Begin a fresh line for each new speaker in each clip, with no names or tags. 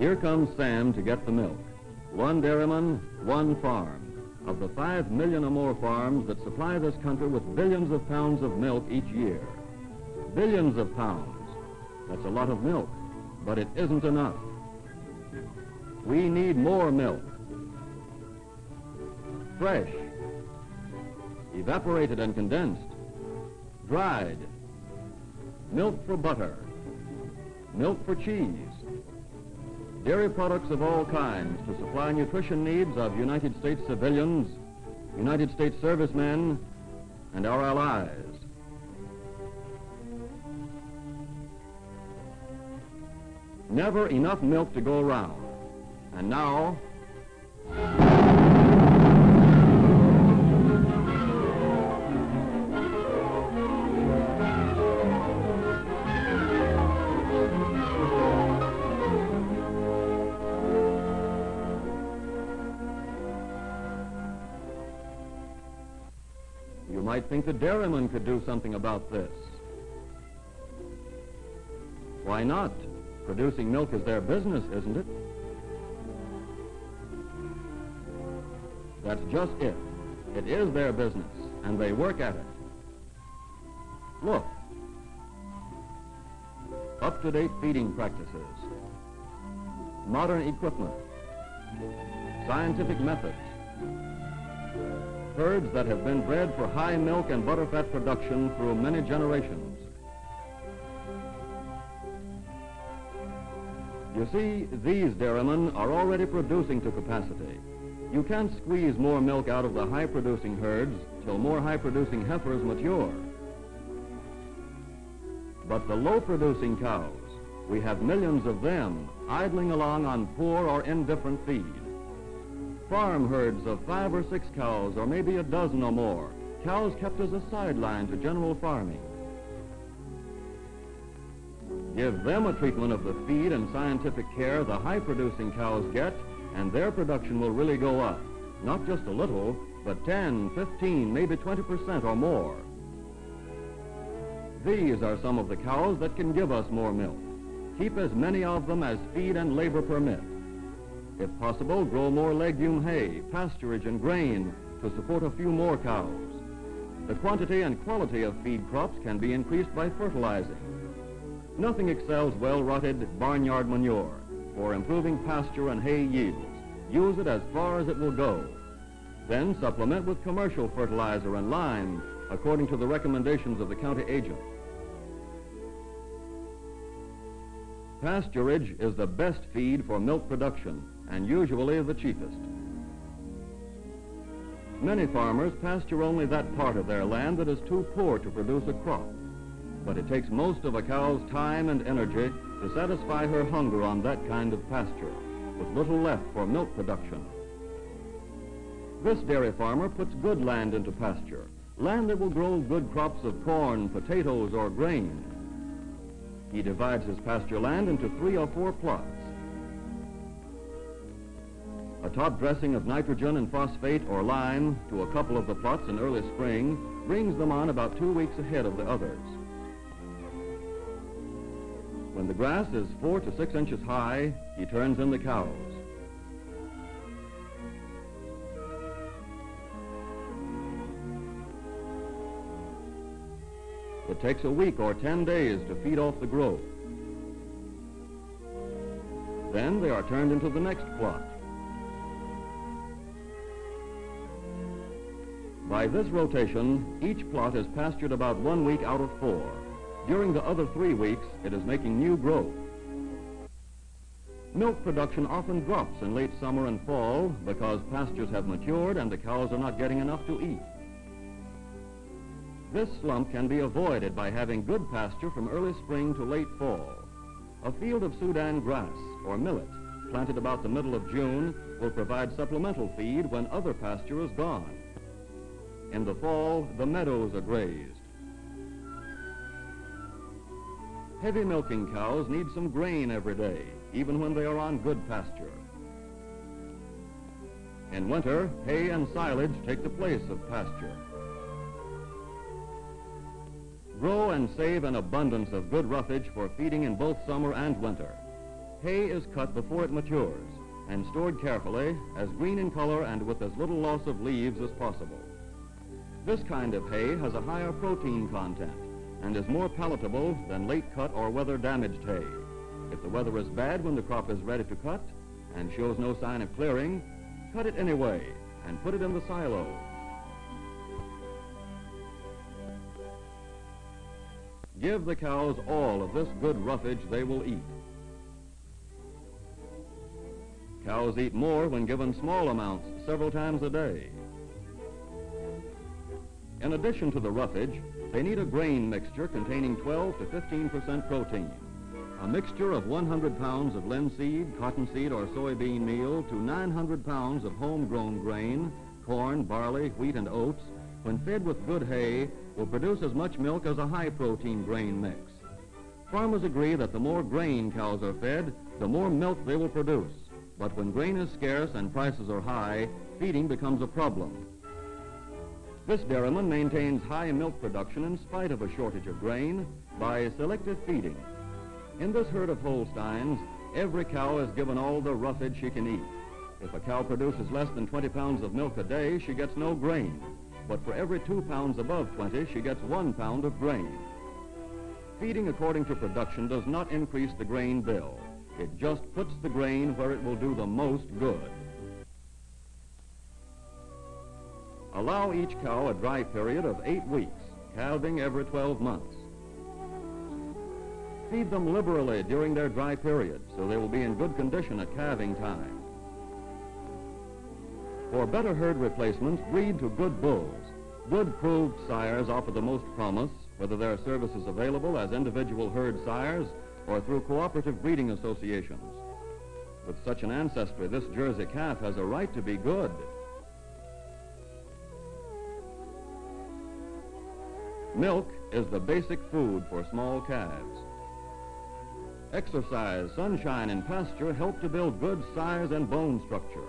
Here comes Sam to get the milk. One dairyman, one farm. Of the 5 million or more farms that supply this country with billions of pounds of milk each year. Billions of pounds. That's a lot of milk, but it isn't enough. We need more milk. Fresh, evaporated and condensed, dried, milk for butter, milk for cheese, dairy products of all kinds to supply nutrition needs of United States civilians, United States servicemen, and our allies. Never enough milk to go around. And now, you might think the dairymen could do something about this. Why not? Producing milk is their business, isn't it? That's just it. It is their business, and they work at it. Look. Up-to-date feeding practices, modern equipment, scientific methods, herds that have been bred for high milk and butterfat production through many generations. You see, these dairymen are already producing to capacity. You can't squeeze more milk out of the high-producing herds till more high-producing heifers mature. But the low-producing cows, we have millions of them idling along on poor or indifferent feed. Farm herds of 5 or 6 cows, or maybe a dozen or more, cows kept as a sideline to general farming. Give them a treatment of the feed and scientific care the high-producing cows get, and their production will really go up. Not just a little, but 10, 15, maybe 20% or more. These are some of the cows that can give us more milk. Keep as many of them as feed and labor permit. If possible, grow more legume hay, pasturage, and grain to support a few more cows. The quantity and quality of feed crops can be increased by fertilizing. Nothing excels well-rotted barnyard manure for improving pasture and hay yields. Use it as far as it will go. Then supplement with commercial fertilizer and lime according to the recommendations of the county agent. Pasturage is the best feed for milk production and usually the cheapest. Many farmers pasture only that part of their land that is too poor to produce a crop. But it takes most of a cow's time and energy to satisfy her hunger on that kind of pasture, with little left for milk production. This dairy farmer puts good land into pasture, land that will grow good crops of corn, potatoes, or grain. He divides his pasture land into 3 or 4 plots. A top dressing of nitrogen and phosphate or lime to a couple of the plots in early spring brings them on about 2 weeks ahead of the others. When the grass is 4 to 6 inches high, he turns in the cows. It takes a week or 10 days to feed off the growth. Then they are turned into the next plot. By this rotation, each plot is pastured about 1 week out of 4. During the other 3 weeks, it is making new growth. Milk production often drops in late summer and fall because pastures have matured and the cows are not getting enough to eat. This slump can be avoided by having good pasture from early spring to late fall. A field of Sudan grass, or millet, planted about the middle of June will provide supplemental feed when other pasture is gone. In the fall, the meadows are grazed. Heavy milking cows need some grain every day, even when they are on good pasture. In winter, hay and silage take the place of pasture. Grow and save an abundance of good roughage for feeding in both summer and winter. Hay is cut before it matures and stored carefully, as green in color and with as little loss of leaves as possible. This kind of hay has a higher protein content and is more palatable than late-cut or weather-damaged hay. If the weather is bad when the crop is ready to cut and shows no sign of clearing, cut it anyway and put it in the silo. Give the cows all of this good roughage they will eat. Cows eat more when given small amounts several times a day. In addition to the roughage, they need a grain mixture containing 12 to 15% protein. A mixture of 100 pounds of linseed, cottonseed, or soybean meal to 900 pounds of homegrown grain, corn, barley, wheat, and oats, when fed with good hay, will produce as much milk as a high-protein grain mix. Farmers agree that the more grain cows are fed, the more milk they will produce. But when grain is scarce and prices are high, feeding becomes a problem. This dairyman maintains high milk production in spite of a shortage of grain by selective feeding. In this herd of Holsteins, every cow is given all the roughage she can eat. If a cow produces less than 20 pounds of milk a day, she gets no grain. But for every 2 pounds above 20, she gets 1 pound of grain. Feeding according to production does not increase the grain bill. It just puts the grain where it will do the most good. Allow each cow a dry period of 8 weeks, calving every 12 months. Feed them liberally during their dry period so they will be in good condition at calving time. For better herd replacements, breed to good bulls. Good proved sires offer the most promise, whether their service is available as individual herd sires or through cooperative breeding associations. With such an ancestry, this Jersey calf has a right to be good. Milk is the basic food for small calves. Exercise, sunshine, and pasture help to build good size and bone structure.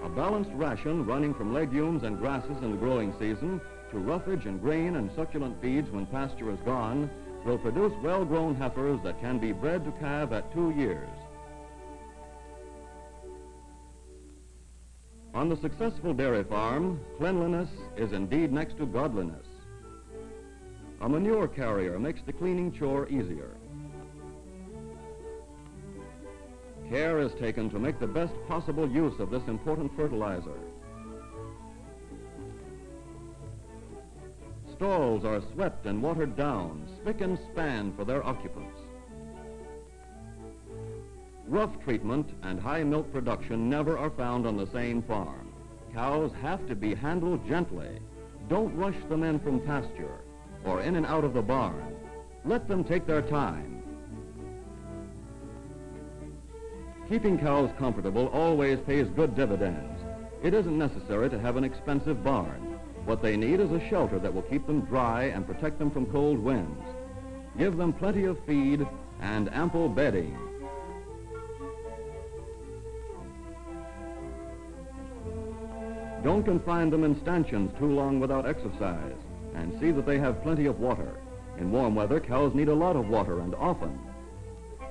A balanced ration running from legumes and grasses in the growing season to roughage and grain and succulent feeds when pasture is gone will produce well-grown heifers that can be bred to calve at 2 years. On the successful dairy farm, cleanliness is indeed next to godliness. A manure carrier makes the cleaning chore easier. Care is taken to make the best possible use of this important fertilizer. Stalls are swept and watered down, spick and span for their occupants. Rough treatment and high milk production never are found on the same farm. Cows have to be handled gently. Don't rush them in from pasture or in and out of the barn. Let them take their time. Keeping cows comfortable always pays good dividends. It isn't necessary to have an expensive barn. What they need is a shelter that will keep them dry and protect them from cold winds. Give them plenty of feed and ample bedding. Don't confine them in stanchions too long without exercise, and see that they have plenty of water. In warm weather, cows need a lot of water and often.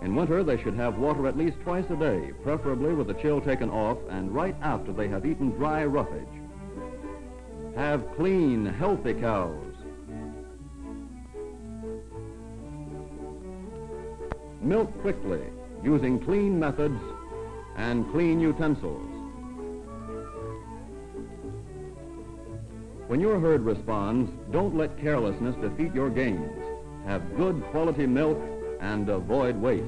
In winter, they should have water at least twice a day, preferably with the chill taken off and right after they have eaten dry roughage. Have clean, healthy cows. Milk quickly, using clean methods and clean utensils. When your herd responds, don't let carelessness defeat your gains. Have good quality milk and avoid waste.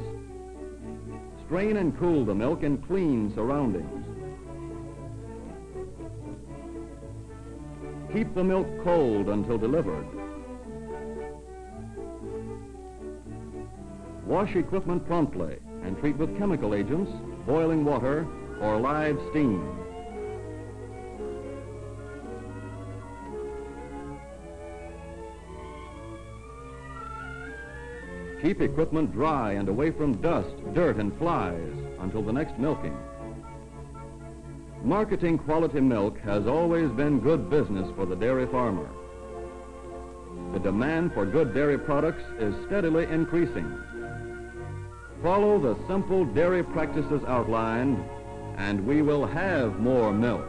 Strain and cool the milk in clean surroundings. Keep the milk cold until delivered. Wash equipment promptly and treat with chemical agents, boiling water, or live steam. Keep equipment dry and away from dust, dirt, and flies until the next milking. Marketing quality milk has always been good business for the dairy farmer. The demand for good dairy products is steadily increasing. Follow the simple dairy practices outlined, and we will have more milk.